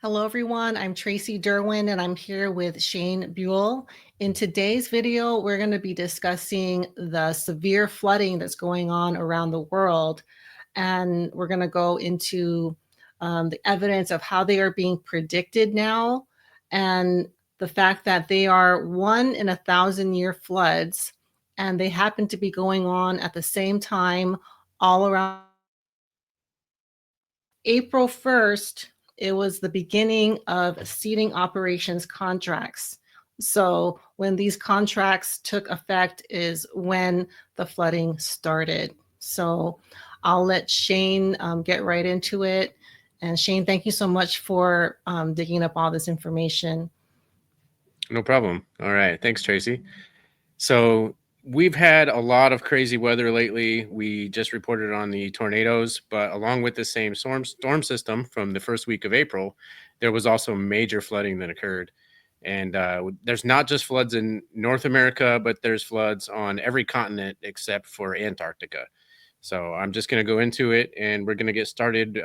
Hello, everyone. I'm Tracy Derwin, and I'm here with Shane Buell. In today's video, we're going to be discussing the severe flooding that's going on around the world. And we're going to go into the evidence of how they are being predicted now, and the fact that they are 1 in 1,000-year floods, and they happen to be going on at the same time all around. April 1st, it was the beginning of seeding operations contracts. So when these contracts took effect is when the flooding started. So I'll let Shane get right into it. And Shane, thank you so much for digging up all this information. No problem. All right. Thanks, Tracy. So we've had a lot of crazy weather lately. We just reported on the tornadoes, but along with the same storm system from the first week of April, there was also major flooding that occurred. And there's not just floods in North America, but there's floods on every continent except for Antarctica. So I'm just going to go into it, and we're going to get started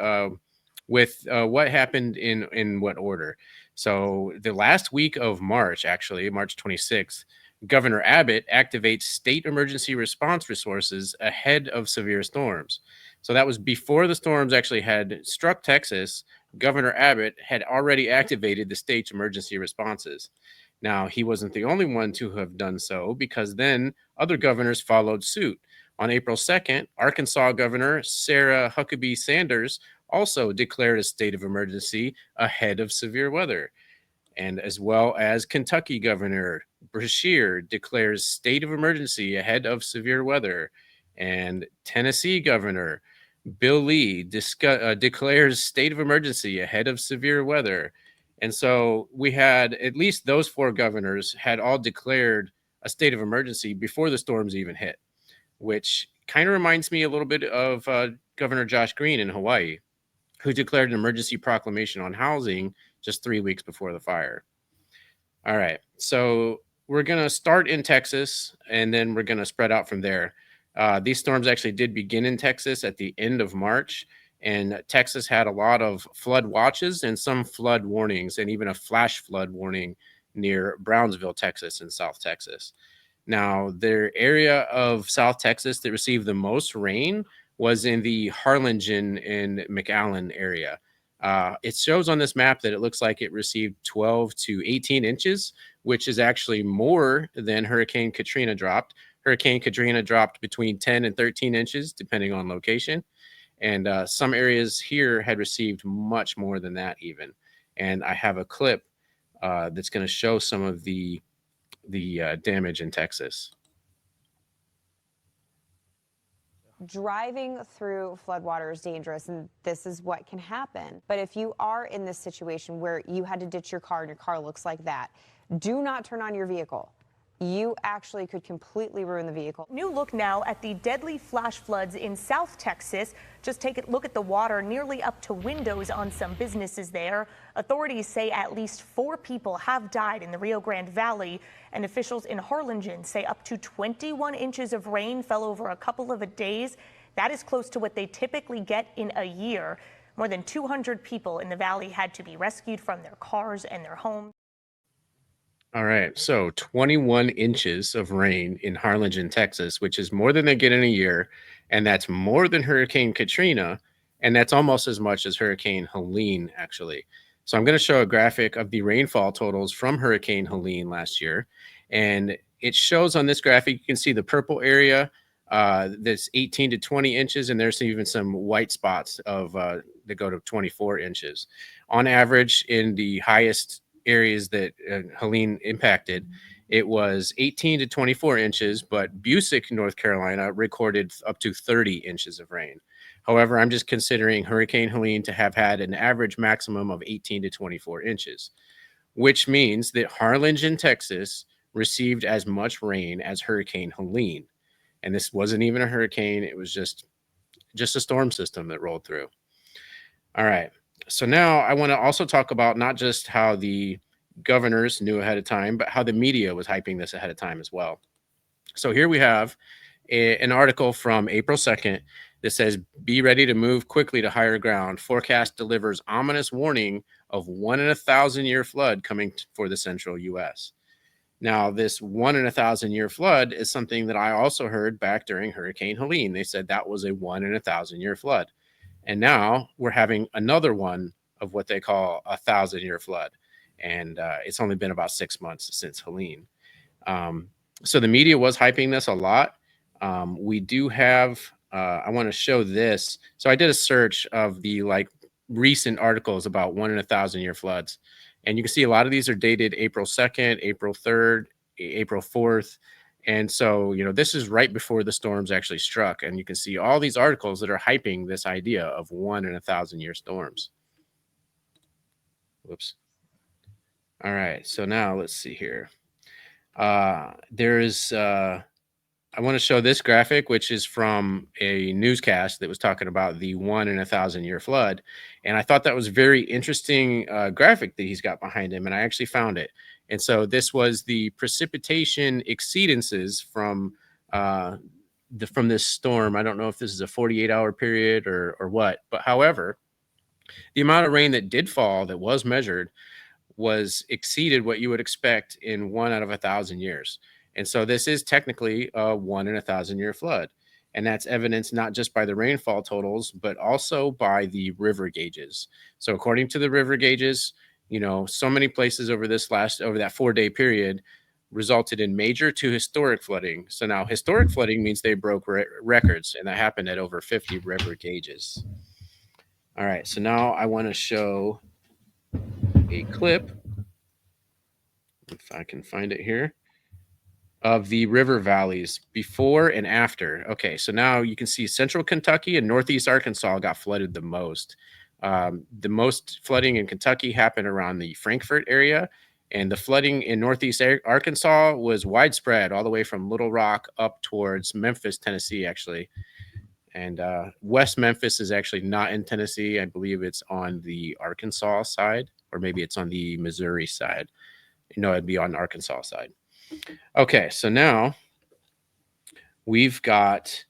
with what happened in what order. So the last week of March, actually, March 26th, Governor Abbott activates state emergency response resources ahead of severe storms. So that was before the storms actually had struck Texas. Governor Abbott had already activated the state's emergency responses. Now, he wasn't the only one to have done so, because then other governors followed suit. On April 2nd, Arkansas Governor Sarah Huckabee Sanders also declared a state of emergency ahead of severe weather. And as well as Kentucky Governor Brashear declares state of emergency ahead of severe weather. And Tennessee Governor Bill Lee declares state of emergency ahead of severe weather. And so we had at least those four governors had all declared a state of emergency before the storms even hit, which kind of reminds me a little bit of Governor Josh Green in Hawaii, who declared an emergency proclamation on housing just 3 weeks before the fire. All right, so we're going to start in Texas, and then we're going to spread out from there. These storms actually did begin in Texas at the end of March, and Texas had a lot of flood watches and some flood warnings, and even a flash flood warning near Brownsville, Texas, in South Texas. Now, the area of South Texas that received the most rain was in the Harlingen and McAllen area. It shows on this map that it looks like it received 12 to 18 inches, which is actually more than Hurricane Katrina dropped. Hurricane Katrina dropped between 10 and 13 inches, depending on location. And some areas here had received much more than that even. And I have a clip that's going to show some of the damage in Texas. Driving through floodwater is dangerous, and this is what can happen. But if you are in this situation where you had to ditch your car and your car looks like that, do not turn on your vehicle. You actually could completely ruin the vehicle. New look now at the deadly flash floods in South Texas. Just take a look at the water nearly up to windows on some businesses there. Authorities say at least 4 people have died in the Rio Grande Valley, and officials in Harlingen say up to 21 inches of rain fell over a couple of days. That is close to what they typically get in a year. More than 200 people in the valley had to be rescued from their cars and their homes. All right, so 21 inches of rain in Harlingen, Texas, which is more than they get in a year, and that's more than Hurricane Katrina, and that's almost as much as Hurricane Helene, actually. So I'm going to show a graphic of the rainfall totals from Hurricane Helene last year, and it shows on this graphic, you can see the purple area that's 18 to 20 inches, and there's even some white spots of that go to 24 inches. On average, in the highest areas that Helene impacted, it was 18 to 24 inches, but Busick, North Carolina, recorded up to 30 inches of rain. However, I'm just considering Hurricane Helene to have had an average maximum of 18 to 24 inches, which means that Harlingen, Texas, received as much rain as Hurricane Helene. And this wasn't even a hurricane, it was just a storm system that rolled through. All right. So now I want to also talk about not just how the governors knew ahead of time, but how the media was hyping this ahead of time as well. So here we have an article from April 2nd that says, "Be ready to move quickly to higher ground. Forecast delivers ominous warning of 1 in 1,000-year flood coming for the central U.S. Now, this 1 in 1,000-year flood is something that I also heard back during Hurricane Helene. They said that was a 1 in 1,000-year flood. And now we're having another one of what they call a 1,000-year flood. And it's only been about 6 months since Helene. So the media was hyping this a lot. We do have, I want to show this. So I did a search of the recent articles about 1 in 1,000-year floods. And you can see a lot of these are dated April 2nd, April 3rd, April 4th. And so, this is right before the storms actually struck. And you can see all these articles that are hyping this idea of 1 in 1,000-year storms. Whoops. All right. So now let's see here. I want to show this graphic, which is from a newscast that was talking about the 1 in 1,000-year flood. And I thought that was a very interesting graphic that he's got behind him. And I actually found it. And so this was the precipitation exceedances from this storm. I don't know if this is a 48-hour period or what. But however, the amount of rain that did fall that was measured was exceeded what you would expect in 1 out of 1,000 years. And so this is technically a 1 in 1,000-year flood. And that's evidenced not just by the rainfall totals, but also by the river gauges. So according to the river gauges, so many places over that 4-day period resulted in major to historic flooding. So now historic flooding means they broke records, and that happened at over 50 river gauges. All right, so now I want to show a clip, if I can find it here, of the river valleys before and after. Okay, so now you can see central Kentucky and northeast Arkansas got flooded the most. The most flooding in Kentucky happened around the Frankfort area, and the flooding in northeast Arkansas was widespread all the way from Little Rock up towards Memphis, Tennessee, actually. And West Memphis is actually not in Tennessee. I believe it's on the Arkansas side, or maybe it's on the Missouri side. It'd be on the Arkansas side. Okay, so now we've got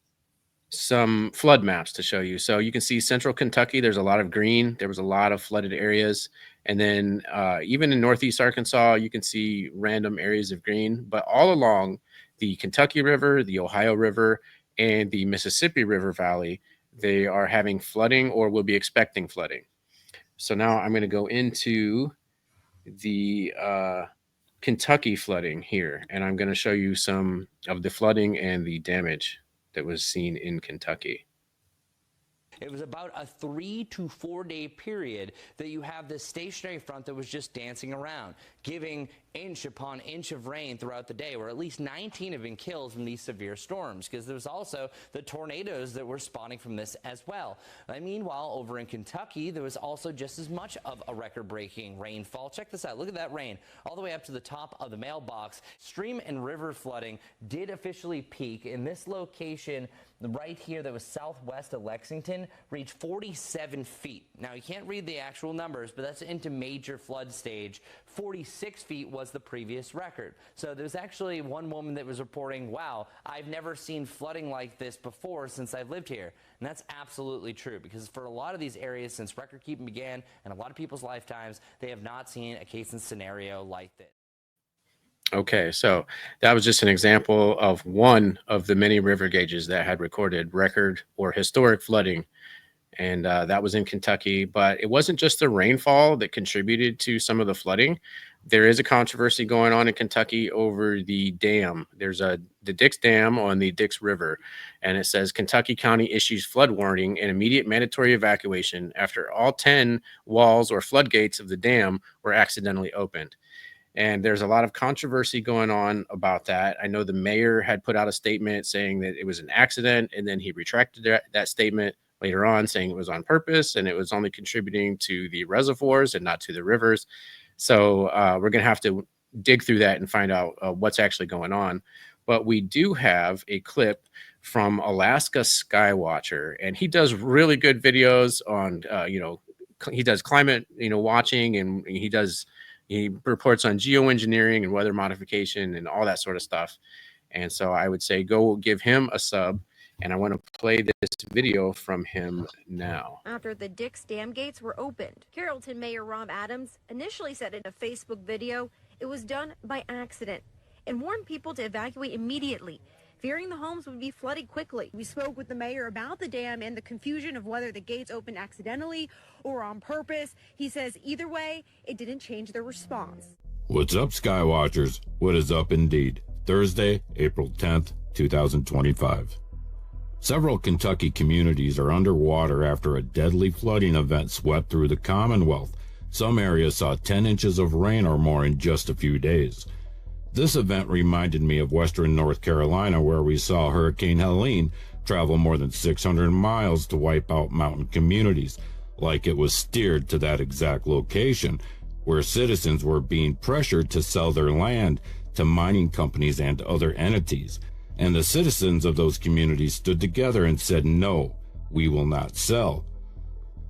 some flood maps to show you. So you can see central Kentucky, there's a lot of green. There was a lot of flooded areas. And then even in northeast Arkansas, you can see random areas of green. But all along the Kentucky River, the Ohio River, and the Mississippi River Valley, they are having flooding or will be expecting flooding. So now I'm going to go into the Kentucky flooding here, and I'm going to show you some of the flooding and the damage that was seen in Kentucky. It was about a 3 to 4 day period that you have this stationary front that was just dancing around, giving inch upon inch of rain throughout the day, where at least 19 have been killed from these severe storms, because there was also the tornadoes that were spawning from this as well. Meanwhile, over in Kentucky, there was also just as much of a record-breaking rainfall. Check this out. Look at that rain all the way up to the top of the mailbox. Stream and river flooding did officially peak in this location right here that was southwest of Lexington, reached 47 feet. Now, you can't read the actual numbers, but that's into major flood stage. 46 feet was the previous record. So there's actually one woman that was reporting, wow, I've never seen flooding like this before since I've lived here. And that's absolutely true, because for a lot of these areas, since record keeping began and a lot of people's lifetimes, they have not seen a case and scenario like this. Okay, so that was just an example of one of the many river gauges that had recorded record or historic flooding. And that was in Kentucky. But it wasn't just the rainfall that contributed to some of the flooding. There is a controversy going on in Kentucky over the dam. There's the Dix Dam on the Dix River. And it says Kentucky County issues flood warning and immediate mandatory evacuation after all 10 walls or floodgates of the dam were accidentally opened. And there's a lot of controversy going on about that. I know the mayor had put out a statement saying that it was an accident, and then he retracted that statement later on, saying it was on purpose and it was only contributing to the reservoirs and not to the rivers. So we're going to have to dig through that and find out what's actually going on. But we do have a clip from Alaska Skywatcher, and he does really good videos on, he does climate, watching, and he reports on geoengineering and weather modification and all that sort of stuff. And so I would say go give him a sub. And I want to play this video from him now. After the Dix dam gates were opened, Carrollton Mayor Rob Adams initially said in a Facebook video it was done by accident and warned people to evacuate immediately, fearing the homes would be flooded quickly. We spoke with the mayor about the dam and the confusion of whether the gates opened accidentally or on purpose. He says either way, it didn't change their response. What's up, Skywatchers? What is up indeed? Thursday, April 10th, 2025. Several Kentucky communities are underwater after a deadly flooding event swept through the Commonwealth. Some areas saw 10 inches of rain or more in just a few days. This event reminded me of western North Carolina, where we saw Hurricane Helene travel more than 600 miles to wipe out mountain communities, like it was steered to that exact location, where citizens were being pressured to sell their land to mining companies and other entities. And the citizens of those communities stood together and said, no, we will not sell.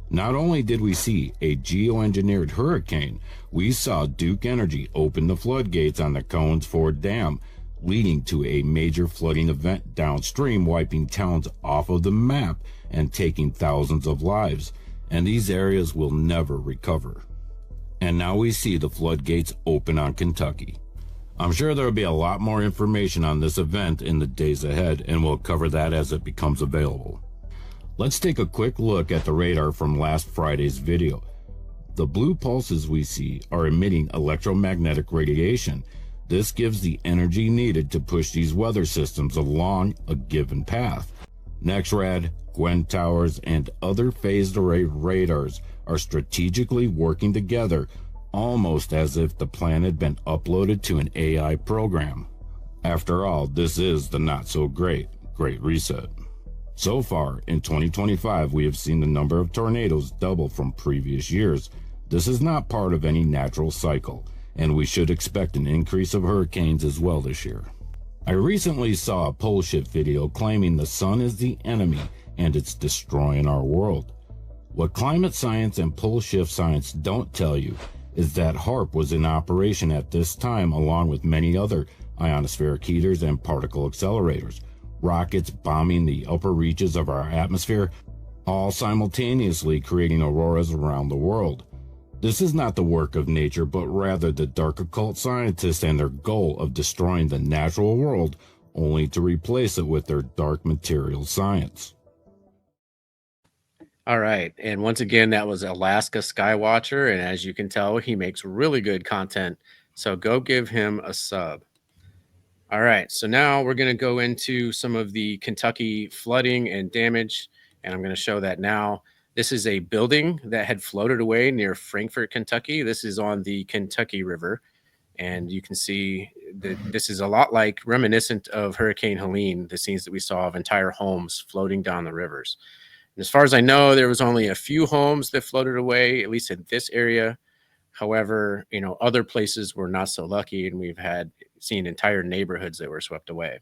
Not only did we see a geoengineered hurricane, we saw Duke Energy open the floodgates on the Cones Ford Dam, leading to a major flooding event downstream, wiping towns off of the map and taking thousands of lives. And these areas will never recover. And now we see the floodgates open on Kentucky. I'm sure there will be a lot more information on this event in the days ahead, and we'll cover that as it becomes available. Let's take a quick look at the radar from last Friday's video. The blue pulses we see are emitting electromagnetic radiation. This gives the energy needed to push these weather systems along a given path. NexRad, Gwen Towers, and other phased array radars are strategically working together, almost as if the plan had been uploaded to an AI program. After all, this is the not-so-great Great Reset. So far, in 2025, we have seen the number of tornadoes double from previous years. This is not part of any natural cycle, and we should expect an increase of hurricanes as well this year. I recently saw a pole shift video claiming the sun is the enemy and it's destroying our world. What climate science and pole shift science don't tell you is that HAARP was in operation at this time, along with many other ionospheric heaters and particle accelerators, rockets bombing the upper reaches of our atmosphere, all simultaneously creating auroras around the world. This is not the work of nature, but rather the dark occult scientists and their goal of destroying the natural world, only to replace it with their dark material science. All right. And once again, that was Alaska Skywatcher. And as you can tell, he makes really good content. So go give him a sub. All right. So now we're going to go into some of the Kentucky flooding and damage. And I'm going to show that now. This is a building that had floated away near Frankfort, Kentucky. This is on the Kentucky River. And you can see that this is a lot like reminiscent of Hurricane Helene, the scenes that we saw of entire homes floating down the rivers. And as far as I know, there was only a few homes that floated away, at least in this area. However, other places were not so lucky, and we've seen entire neighborhoods that were swept away.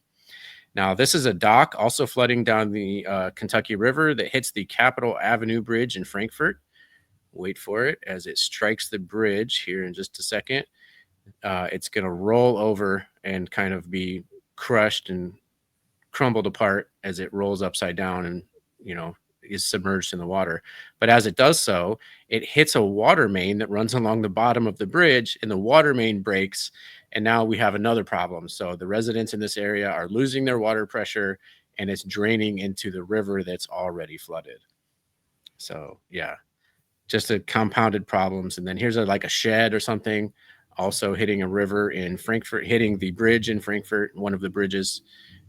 Now, this is a dock also flooding down the Kentucky River that hits the Capitol Avenue Bridge in Frankfort. Wait for it as it strikes the bridge here in just a second. It's going to roll over and kind of be crushed and crumbled apart as it rolls upside down and, is submerged in the water. But as it does so, it hits a water main that runs along the bottom of the bridge, and the water main breaks. And now we have another problem. So the residents in this area are losing their water pressure, and it's draining into the river that's already flooded. So yeah, just a compounded problems. And then here's like a shed or something also hitting a river in Frankfort, hitting the bridge in Frankfort, one of the bridges.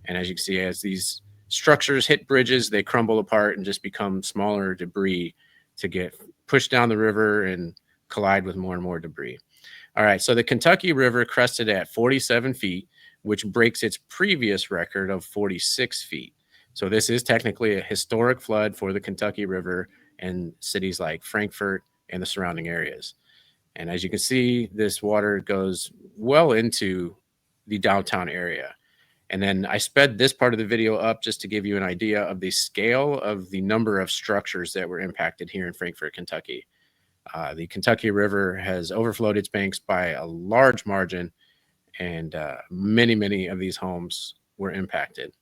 And as you can see, as these structures hit bridges, they crumble apart and just become smaller debris to get pushed down the river and collide with more and more debris. All right, so the Kentucky River crested at 47 feet, which breaks its previous record of 46 feet. So this is technically a historic flood for the Kentucky River and cities like Frankfort and the surrounding areas. And as you can see, this water goes well into the downtown area. And then I sped this part of the video up just to give you an idea of the scale of the number of structures that were impacted here in Frankfort, Kentucky. The Kentucky River has overflowed its banks by a large margin, and many of these homes were impacted.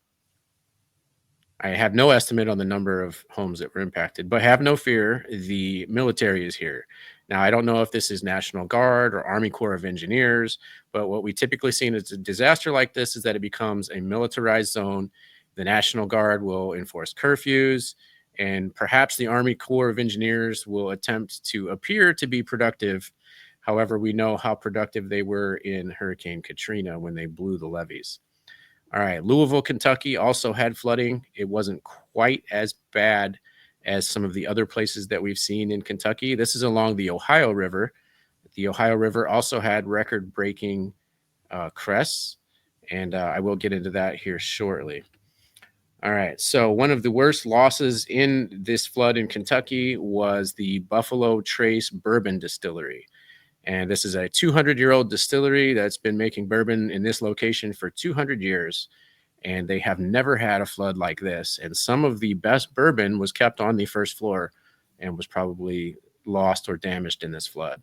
I have no estimate on the number of homes that were impacted, but have no fear, the military is here. Now, I don't know if this is National Guard or Army Corps of Engineers, but what we typically see in a disaster like this is that it becomes a militarized zone. The National Guard will enforce curfews, and perhaps the Army Corps of Engineers will attempt to appear to be productive. However, we know how productive they were in Hurricane Katrina when they blew the levees. All right, Louisville, Kentucky also had flooding. It wasn't quite as bad as some of the other places that we've seen in Kentucky. This is along the Ohio River. The Ohio River also had record-breaking crests, and I will get into that here shortly. All right, so one of the worst losses in this flood in Kentucky was the Buffalo Trace Bourbon Distillery. And this is a 200-year-old distillery that's been making bourbon in this location for 200 years. And they have never had a flood like this. And some of the best bourbon was kept on the first floor and was probably lost or damaged in this flood.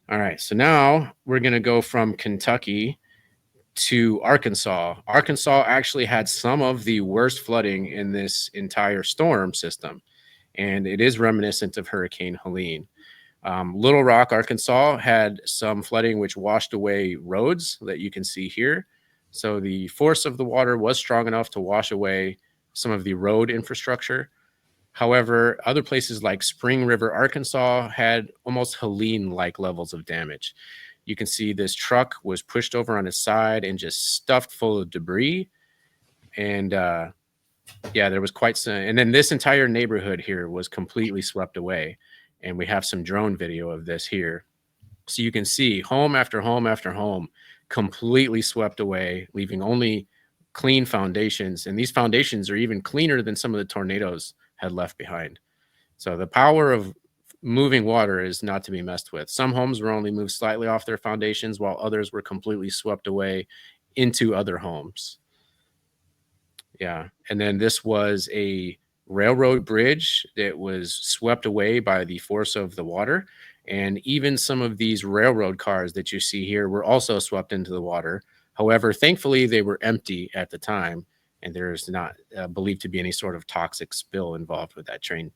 All right, so now we're going to go from Kentucky to Arkansas. Arkansas actually had some of the worst flooding in this entire storm system. And it is reminiscent of Hurricane Helene. Little Rock, Arkansas had some flooding which washed away roads that you can see here. So the force of the water was strong enough to wash away some of the road infrastructure. However, other places like Spring River, Arkansas had almost Helene-like levels of damage. You can see this truck was pushed over on its side and just stuffed full of debris. And yeah, there was quite some. And then this entire neighborhood here was completely swept away. And we have some drone video of this here. So you can see home after home after home completely swept away, leaving only clean foundations. And these foundations are even cleaner than some of the tornadoes had left behind. So the power of moving water is not to be messed with. Some homes were only moved slightly off their foundations, while others were completely swept away into other homes. Yeah. And then this was a railroad bridge that was swept away by the force of the water. And even some of these railroad cars that you see here were also swept into the water. However, thankfully, they were empty at the time, and there's not believed to be any sort of toxic spill involved with that train.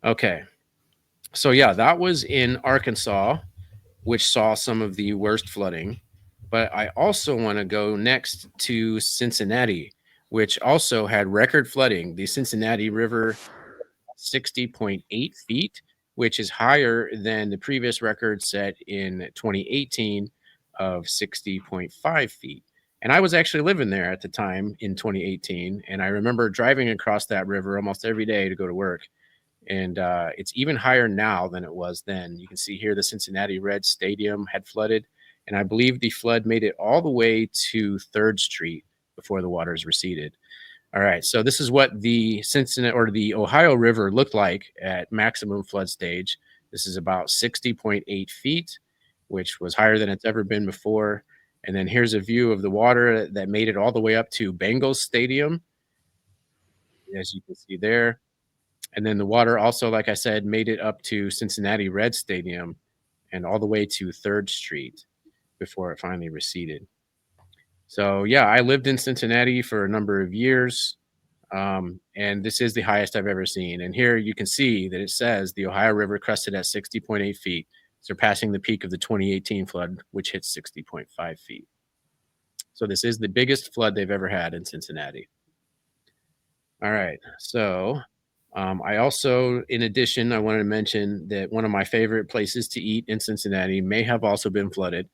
Okay. So yeah, that was in Arkansas, which saw some of the worst flooding. But I also want to go next to Cincinnati, which also had record flooding. The Cincinnati River, 60.8 feet, which is higher than the previous record set in 2018 of 60.5 feet. And I was actually living there at the time in 2018. And I remember driving across that river almost every day to go to work. And it's even higher now than it was then. You can see here the Cincinnati Reds Stadium had flooded. And I believe the flood made it all the way to 3rd Street before the waters receded. All right, so this is what the Cincinnati or the Ohio River looked like at maximum flood stage. This is about 60.8 feet, which was higher than it's ever been before. And then here's a view of the water that made it all the way up to Bengals Stadium, as you can see there. And then the water also, like I said, made it up to Cincinnati Reds Stadium and all the way to 3rd Street before it finally receded. So yeah, I lived in Cincinnati for a number of years, and this is the highest I've ever seen. And here you can see that it says the Ohio River crested at 60.8 feet, surpassing the peak of the 2018 flood, which hit 60.5 feet. So this is the biggest flood they've ever had in Cincinnati. All right, so I also, in addition, I wanted to mention that one of my favorite places to eat in Cincinnati may have also been flooded.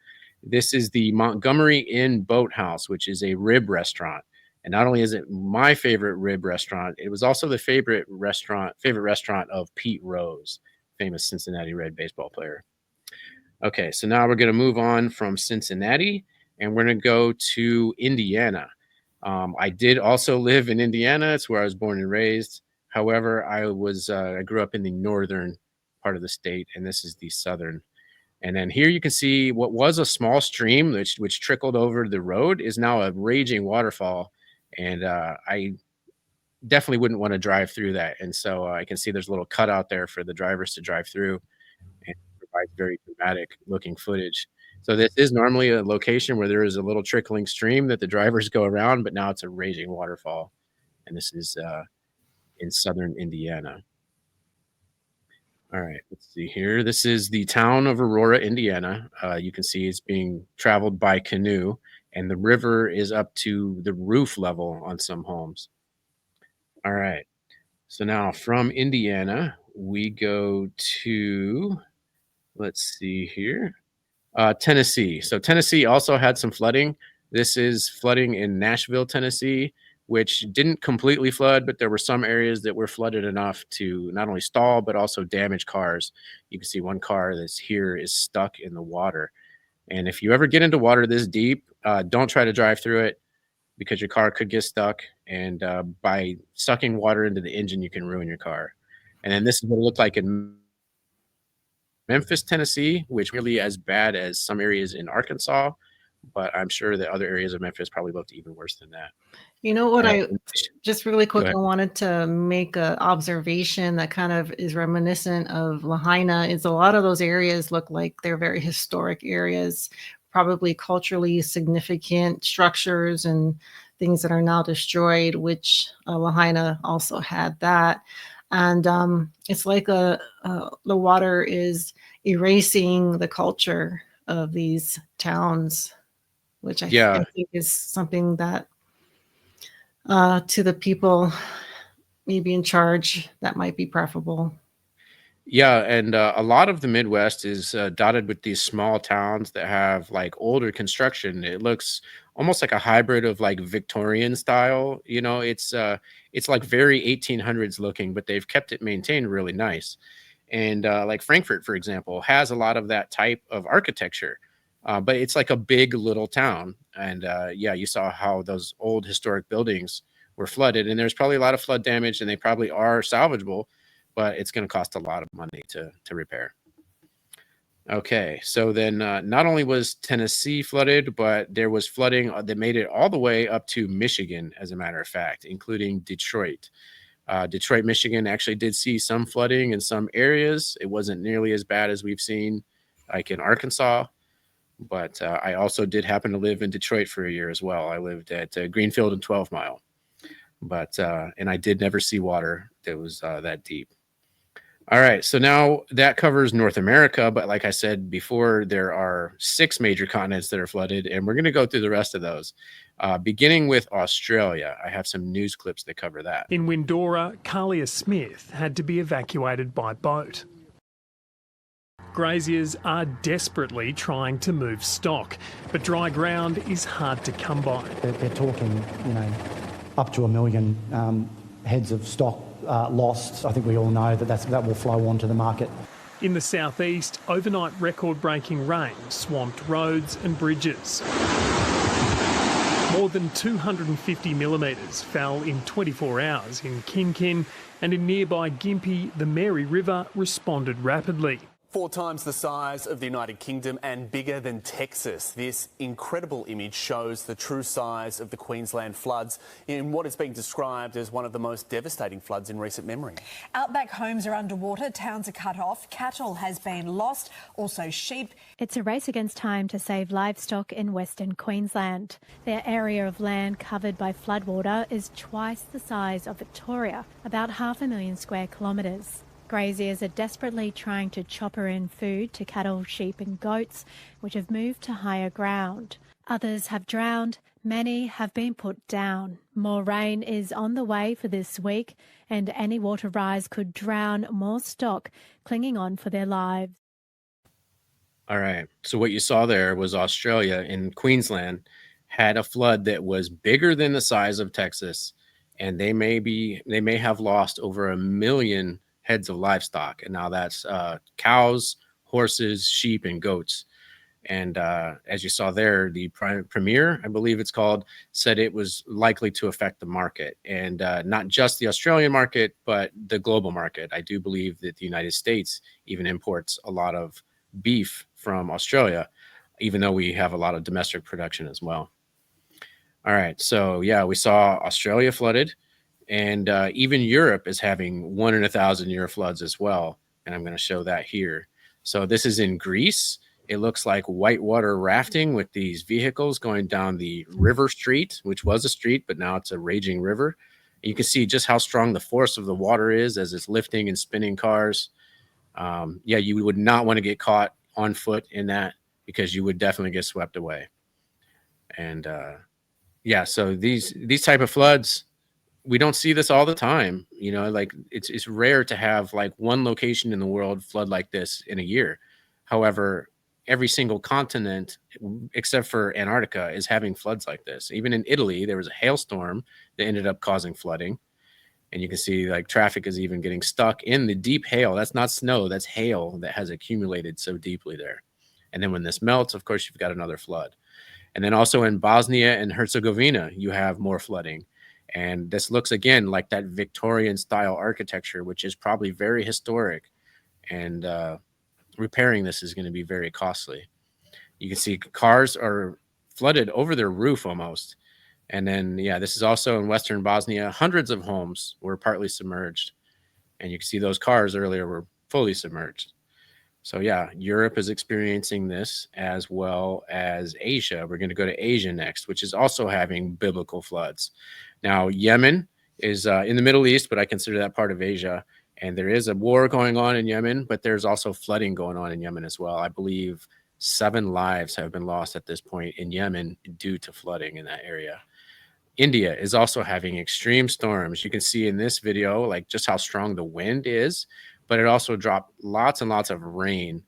This is the Montgomery Inn Boathouse, which is a rib restaurant. And not only is it my favorite rib restaurant, it was also the favorite restaurant of Pete Rose, famous Cincinnati Red baseball player. Okay, so now we're going to move on from Cincinnati, and we're going to go to Indiana. I did also live in Indiana. It's where I was born and raised. However, I grew up in the northern part of the state, and this is the southern. And then here you can see what was a small stream which trickled over the road is now a raging waterfall. And I definitely wouldn't want to drive through that. And so I can see there's a little cutout there for the drivers to drive through, and provides very dramatic looking footage. So this is normally a location where there is a little trickling stream that the drivers go around, but now it's a raging waterfall. and this is in southern Indiana. All right, let's see here. This is the town of Aurora, Indiana. You can see it's being traveled by canoe, and the river is up to the roof level on some homes. All right, so now from Indiana, we go to, let's see here, Tennessee. So Tennessee also had some flooding. This is flooding in Nashville, Tennessee, which didn't completely flood, but there were some areas that were flooded enough to not only stall, but also damage cars. You can see one car that's here is stuck in the water. And if you ever get into water this deep, don't try to drive through it because your car could get stuck. And by sucking water into the engine, you can ruin your car. And then this is what it looked like in Memphis, Tennessee, which really as bad as some areas in Arkansas, but I'm sure that other areas of Memphis probably looked even worse than that. You know what? All I right. just really Go quick, I ahead. wanted to make an observation that kind of is reminiscent of Lahaina. Is a lot of those areas look like they're very historic areas, probably culturally significant structures and things that are now destroyed, which Lahaina also had that. And it's like the water is erasing the culture of these towns, which I Yeah. think is something that to the people maybe in charge, that might be preferable. Yeah, and a lot of the Midwest is dotted with these small towns that have like older construction. It looks almost like a hybrid of like Victorian style. You know, it's like very 1800s looking, but they've kept it maintained really nice. And like Frankfort, for example, has a lot of that type of architecture, but it's like a big little town. And yeah, you saw how those old historic buildings were flooded, and there's probably a lot of flood damage, and they probably are salvageable, but it's going to cost a lot of money to repair. Okay, so then not only was Tennessee flooded, but there was flooding that made it all the way up to Michigan, as a matter of fact, including Detroit. Detroit, Michigan actually did see some flooding in some areas. It wasn't nearly as bad as we've seen like in Arkansas, but I also did happen to live in Detroit for a year as well. I lived at Greenfield and 12 Mile, but and I did never see water that was that deep. All right, so now that covers North America, but like I said before, there are 6 major continents that are flooded, and we're going to go through the rest of those. Beginning with Australia, I have some news clips that cover that. In Windora, Kalia Smith had to be evacuated by boat. Graziers are desperately trying to move stock, but dry ground is hard to come by. They're talking, up to 1 million heads of stock lost. I think we all know that will flow onto the market. In the southeast, overnight record-breaking rain swamped roads and bridges. More than 250 millimetres fell in 24 hours in Kin, and in nearby Gympie, the Mary River responded rapidly. 4 times the size of the United Kingdom and bigger than Texas. This incredible image shows the true size of the Queensland floods in what is being described as one of the most devastating floods in recent memory. Outback homes are underwater, towns are cut off, cattle has been lost, also sheep. It's a race against time to save livestock in Western Queensland. Their area of land covered by floodwater is twice the size of Victoria, about 500,000 square kilometres. Graziers are desperately trying to chopper in food to cattle, sheep and goats, which have moved to higher ground. Others have drowned, many have been put down. More rain is on the way for this week, and any water rise could drown more stock clinging on for their lives. All right, so what you saw there was Australia in Queensland had a flood that was bigger than the size of Texas, and they may have lost over 1 million heads of livestock, and now that's cows, horses, sheep, and goats. And as you saw there, the premier, I believe it's called, said it was likely to affect the market, and not just the Australian market, but the global market. I do believe that the United States even imports a lot of beef from Australia, even though we have a lot of domestic production as well. All right, so yeah, we saw Australia flooded. And even Europe is having 1 in 1,000 year floods as well. And I'm going to show that here. So this is in Greece. It looks like whitewater rafting with these vehicles going down the river street, which was a street, but now it's a raging river. You can see just how strong the force of the water is as it's lifting and spinning cars. Yeah, you would not want to get caught on foot in that, because you would definitely get swept away. And yeah, so these type of floods, we don't see this all the time. You know, like it's rare to have like one location in the world flood like this in a year. However, every single continent except for Antarctica is having floods like this. Even in Italy, there was a hailstorm that ended up causing flooding. And you can see like traffic is even getting stuck in the deep hail. That's not snow, that's hail that has accumulated so deeply there. And then when this melts, of course, you've got another flood. And then also in Bosnia and Herzegovina, you have more flooding. And this looks again like that Victorian style architecture, which is probably very historic. And repairing this is going to be very costly. You can see cars are flooded over their roof almost. And then, yeah, this is also in Western Bosnia. Hundreds of homes were partly submerged. And you can see those cars earlier were fully submerged. So, yeah, Europe is experiencing this, as well as Asia. We're going to go to Asia next, which is also having biblical floods. Now, Yemen is in the Middle East, but I consider that part of Asia. And there is a war going on in Yemen, but there's also flooding going on in Yemen as well. I believe 7 lives have been lost at this point in Yemen due to flooding in that area. India is also having extreme storms. You can see in this video, like just how strong the wind is, but it also dropped lots and lots of rain.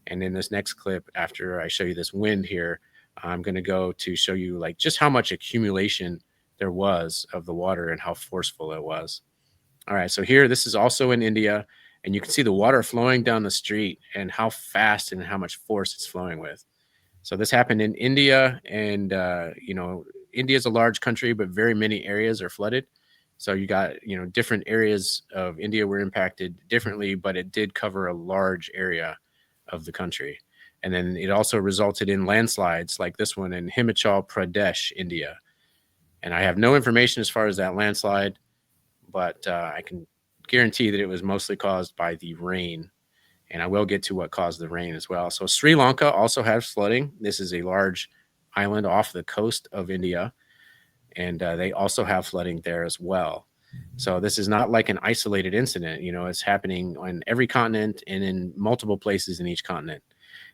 And in this next clip, after I show you this wind here, I'm going to go to show you like just how much accumulation there was of the water and how forceful it was. All right, so here, this is also in India, and you can see the water flowing down the street and how fast and how much force it's flowing with. So this happened in India, and you know, India is a large country, but very many areas are flooded. So you got, you know, different areas of India were impacted differently, but it did cover a large area of the country. And then it also resulted in landslides like this one in Himachal Pradesh, India. And I have no information as far as that landslide, but I can guarantee that it was mostly caused by the rain. And I will get to what caused the rain as well. So Sri Lanka also has flooding. This is a large island off the coast of India, and they also have flooding there as well. So this is not like an isolated incident. You know, it's happening on every continent and in multiple places in each continent.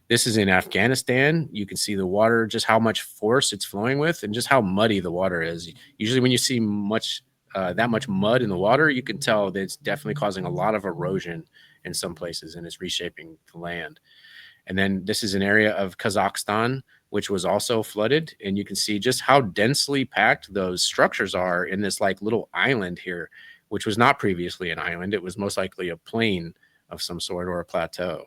This is in Afghanistan. You can see the water, just how much force it's flowing with, and just how muddy the water is. Usually when you see that much mud in the water, you can tell that it's definitely causing a lot of erosion in some places, and it's reshaping the land. And then this is an area of Kazakhstan, which was also flooded. And you can see just how densely packed those structures are in this like little island here, which was not previously an island. It was most likely a plain of some sort or a plateau.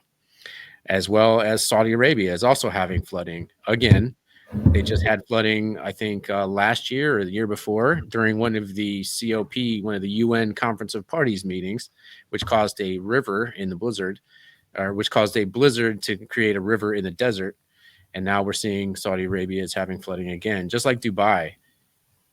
As well as Saudi Arabia is also having flooding. Again, they just had flooding, I think, last year or the year before during one of the COP, one of the UN Conference of Parties meetings, which caused a river in the blizzard, or which caused a blizzard to create a river in the desert. And now we're seeing Saudi Arabia is having flooding again, just like Dubai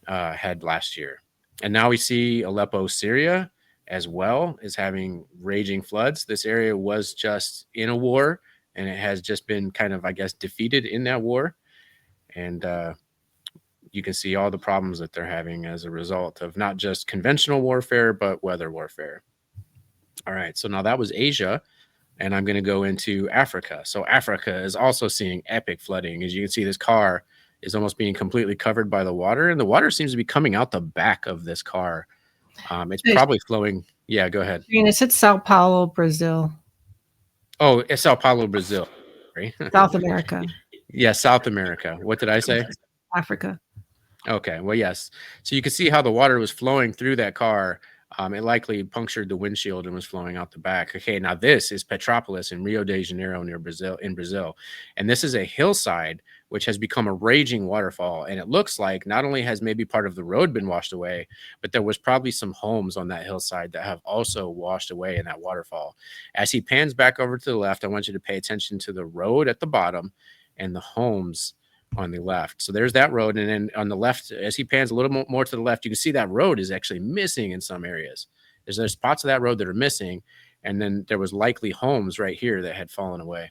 had last year. And now we see Aleppo, Syria, as well, is having raging floods. This area was just in a war, and it has just been kind of, I guess, defeated in that war. And you can see all the problems that they're having as a result of not just conventional warfare, but weather warfare. All right, so now that was Asia. And I'm going to go into Africa. So Africa is also seeing epic flooding. As you can see, this car is almost being completely covered by the water. And the water seems to be coming out the back of this car. It's probably flowing. Yeah, go ahead. It's Sao Paulo, Brazil. Oh, it's Sao Paulo, Brazil. Sorry. South America. Yeah, South America. What did I say? Africa. Okay, well, yes. So you can see how the water was flowing through that car. It likely punctured the windshield and was flowing out the back. Okay, now this is Petropolis in Rio de Janeiro near Brazil, and this is a hillside which has become a raging waterfall. And it looks like not only has maybe part of the road been washed away, but there was probably some homes on that hillside that have also washed away in that waterfall. As he pans back over to the left, I want you to pay attention to the road at the bottom and the homes on the left. So there's that road. And then on the left, as he pans a little more to the left, you can see that road is actually missing in some areas. There's spots of that road that are missing. And then there was likely homes right here that had fallen away.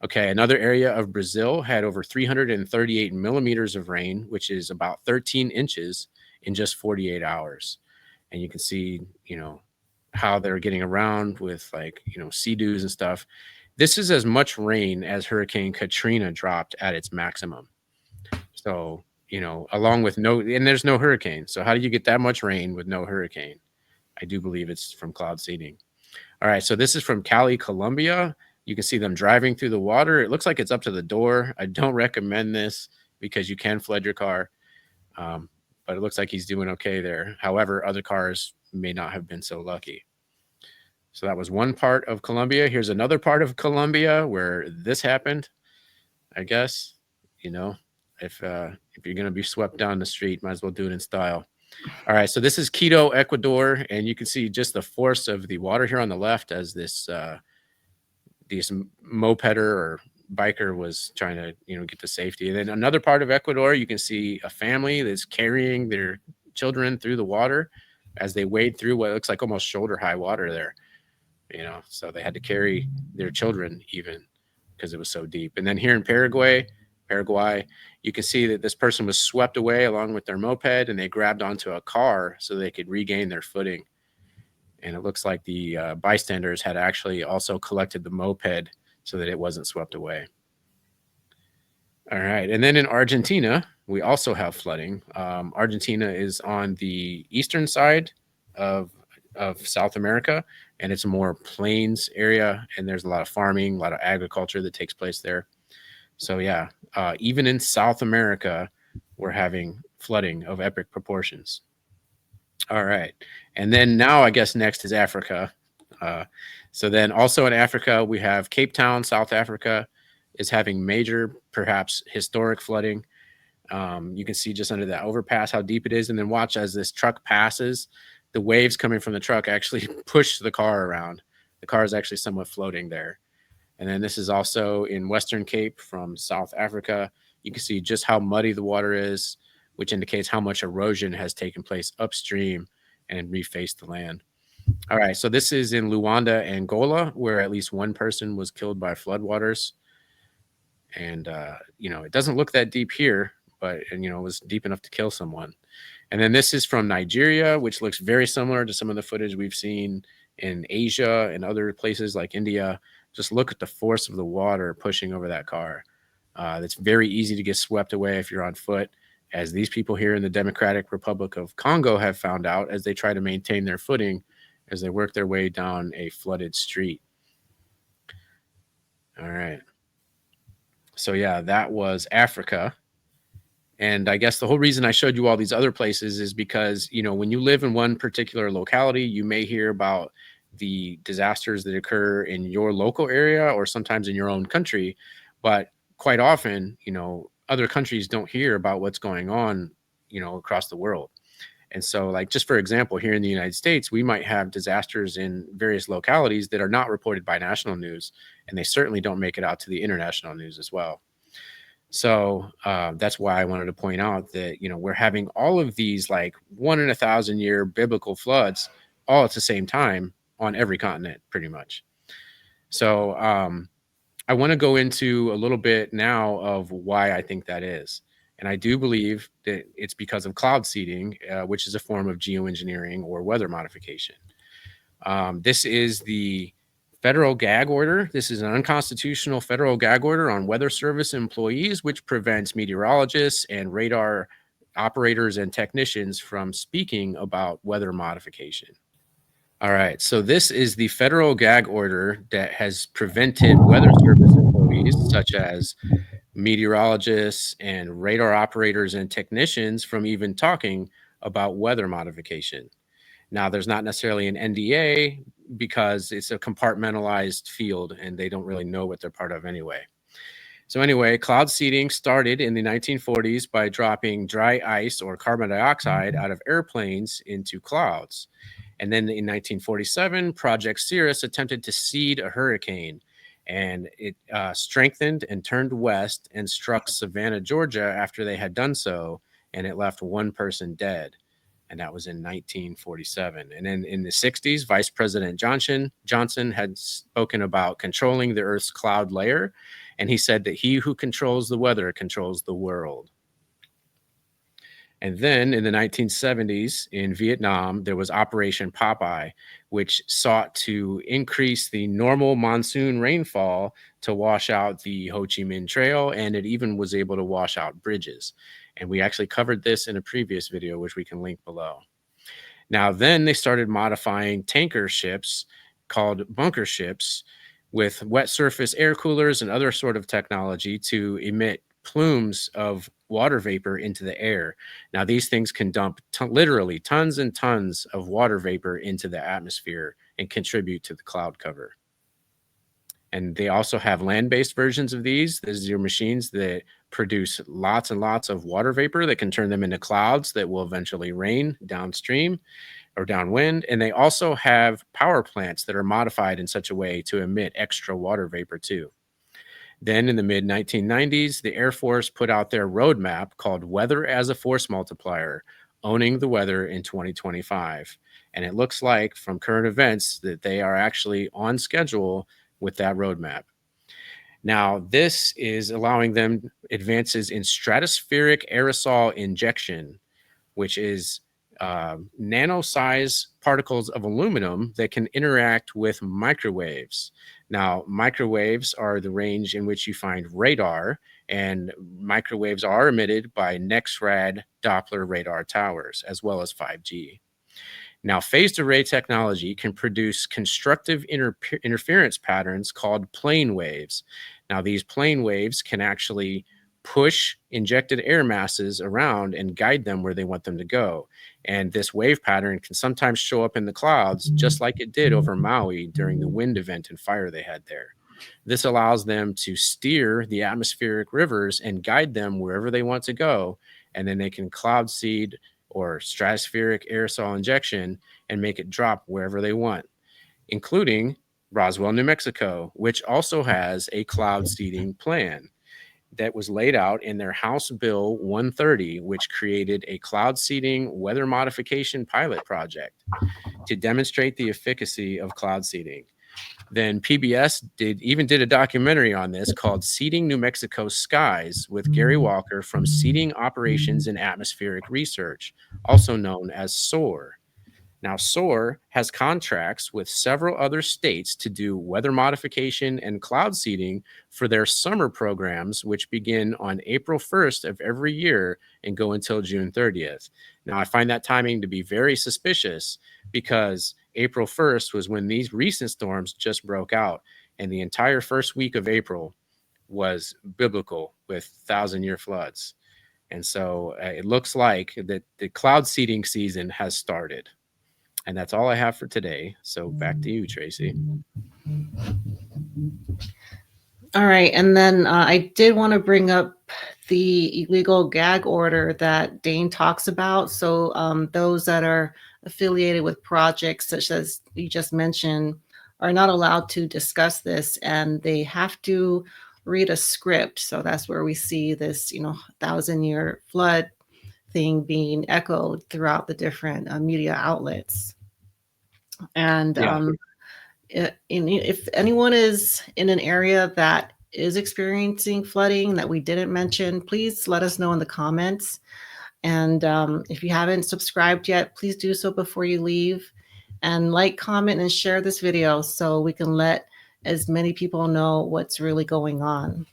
Okay, another area of Brazil had over 338 millimeters of rain, which is about 13 inches in just 48 hours. and you can see, how they're getting around with like, sea dews and stuff. This is as much rain as Hurricane Katrina dropped at its maximum. So, along with and there's no hurricane. So how do you get that much rain with no hurricane? I do believe it's from cloud seeding. All right, so this is from Cali, Colombia. You can see them driving through the water. It looks like it's up to the door. I don't recommend this because you can flood your car. But it looks like he's doing okay there. However, other cars may not have been so lucky. So that was one part of Colombia. Here's another part of Colombia where this happened. I guess, if you're going to be swept down the street, might as well do it in style. All right, so this is Quito, Ecuador, and you can see just the force of the water here on the left as this mopeder or biker was trying to get to safety. And then another part of Ecuador, you can see a family that's carrying their children through the water as they wade through what looks like almost shoulder high water there. So they had to carry their children even because it was so deep. And then here in Paraguay, you can see that this person was swept away along with their moped, and they grabbed onto a car so they could regain their footing. And it looks like the bystanders had actually also collected the moped so that it wasn't swept away. All right. And then in Argentina, we also have flooding. Argentina is on the eastern side of South America, and it's a more plains area, and there's a lot of farming, a lot of agriculture that takes place there. So yeah, even in South America, we're having flooding of epic proportions. All right. And then now I guess next is Africa. So then also in Africa, we have Cape Town, South Africa is having major, perhaps historic flooding. You can see just under that overpass how deep it is. And then watch as this truck passes, the waves coming from the truck actually push the car around. The car is actually somewhat floating there. And then this is also in Western Cape from South Africa. You can see just how muddy the water is, which indicates how much erosion has taken place upstream and refaced the land. All right, so this is in Luanda, Angola, where at least one person was killed by floodwaters. And, it doesn't look that deep here, but, it was deep enough to kill someone. And then this is from Nigeria, which looks very similar to some of the footage we've seen in Asia and other places like India. Just look at the force of the water pushing over that car. It's very easy to get swept away if you're on foot, as these people here in the Democratic Republic of Congo have found out as they try to maintain their footing as they work their way down a flooded street. All right. So yeah, that was Africa. And I guess the whole reason I showed you all these other places is because, when you live in one particular locality, you may hear about the disasters that occur in your local area or sometimes in your own country. But quite often, other countries don't hear about what's going on, across the world. And so, like, just for example, here in the United States, we might have disasters in various localities that are not reported by national news, and they certainly don't make it out to the international news as well. So that's why I wanted to point out that, we're having all of these like 1 in 1,000-year biblical floods all at the same time on every continent, pretty much. So I want to go into a little bit now of why I think that is. And I do believe that it's because of cloud seeding, which is a form of geoengineering or weather modification. This is the federal gag order. This is an unconstitutional federal gag order on weather service employees, which prevents meteorologists and radar operators and technicians from speaking about weather modification. All right, so this is the federal gag order that has prevented weather service employees, such as meteorologists and radar operators and technicians, from even talking about weather modification. Now, there's not necessarily an NDA because it's a compartmentalized field and they don't really know what they're part of anyway. So anyway, cloud seeding started in the 1940s by dropping dry ice or carbon dioxide out of airplanes into clouds. And then in 1947, Project Cirrus attempted to seed a hurricane, and it strengthened and turned west and struck Savannah, Georgia after they had done so, and it left one person dead. And that was in 1947. And then in the 60s, Vice President Johnson had spoken about controlling the Earth's cloud layer, and he said that he who controls the weather controls the world. And then in the 1970s in Vietnam, there was Operation Popeye, which sought to increase the normal monsoon rainfall to wash out the Ho Chi Minh Trail, and it even was able to wash out bridges. And we actually covered this in a previous video, which we can link below. Now, then they started modifying tanker ships called bunker ships with wet surface air coolers and other sort of technology to emit plumes of water vapor into the air. Now, these things can dump literally tons and tons of water vapor into the atmosphere and contribute to the cloud cover. And they also have land-based versions of these. These are machines that produce lots and lots of water vapor that can turn them into clouds that will eventually rain downstream or downwind. And they also have power plants that are modified in such a way to emit extra water vapor too. Then in the mid-1990s, the Air Force put out their roadmap called Weather as a Force Multiplier, Owning the Weather in 2025. And it looks like from current events that they are actually on schedule with that roadmap. Now, this is allowing them advances in stratospheric aerosol injection, which is nano-size particles of aluminum that can interact with microwaves. Now, microwaves are the range in which you find radar, and microwaves are emitted by NEXRAD Doppler radar towers, as well as 5G. Now, phased array technology can produce constructive interference patterns called plane waves. Now, these plane waves can actually push injected air masses around and guide them where they want them to go. And this wave pattern can sometimes show up in the clouds, just like it did over Maui during the wind event and fire they had there. This allows them to steer the atmospheric rivers and guide them wherever they want to go. And then they can cloud seed or stratospheric aerosol injection and make it drop wherever they want, including Roswell, New Mexico, which also has a cloud seeding plan that was laid out in their House Bill 130, which created a cloud seeding weather modification pilot project to demonstrate the efficacy of cloud seeding. Then PBS did a documentary on this called Seeding New Mexico's Skies with Gary Walker from Seeding Operations and Atmospheric Research, also known as SOAR. Now, SOAR has contracts with several other states to do weather modification and cloud seeding for their summer programs, which begin on April 1st of every year and go until June 30th. Now, I find that timing to be very suspicious because April 1st was when these recent storms just broke out, and the entire first week of April was biblical with 1,000-year floods. And so it looks like that the cloud seeding season has started. And that's all I have for today. So back to you, Tracy. All right. And then I did want to bring up the illegal gag order that Dane talks about. So those that are affiliated with projects such as you just mentioned are not allowed to discuss this, and they have to read a script. So that's where we see this, 1,000-year flood thing being echoed throughout the different media outlets. And if anyone is in an area that is experiencing flooding that we didn't mention, please let us know in the comments. And if you haven't subscribed yet, please do so before you leave. And like, comment, and share this video so we can let as many people know what's really going on.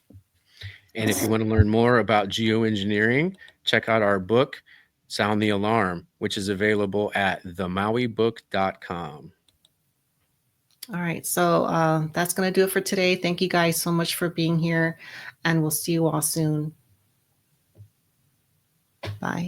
And if you want to learn more about geoengineering, check out our book, Sound the Alarm, which is available at themauibook.com. All right, so that's going to do it for today. Thank you guys so much for being here, and we'll see you all soon. Bye.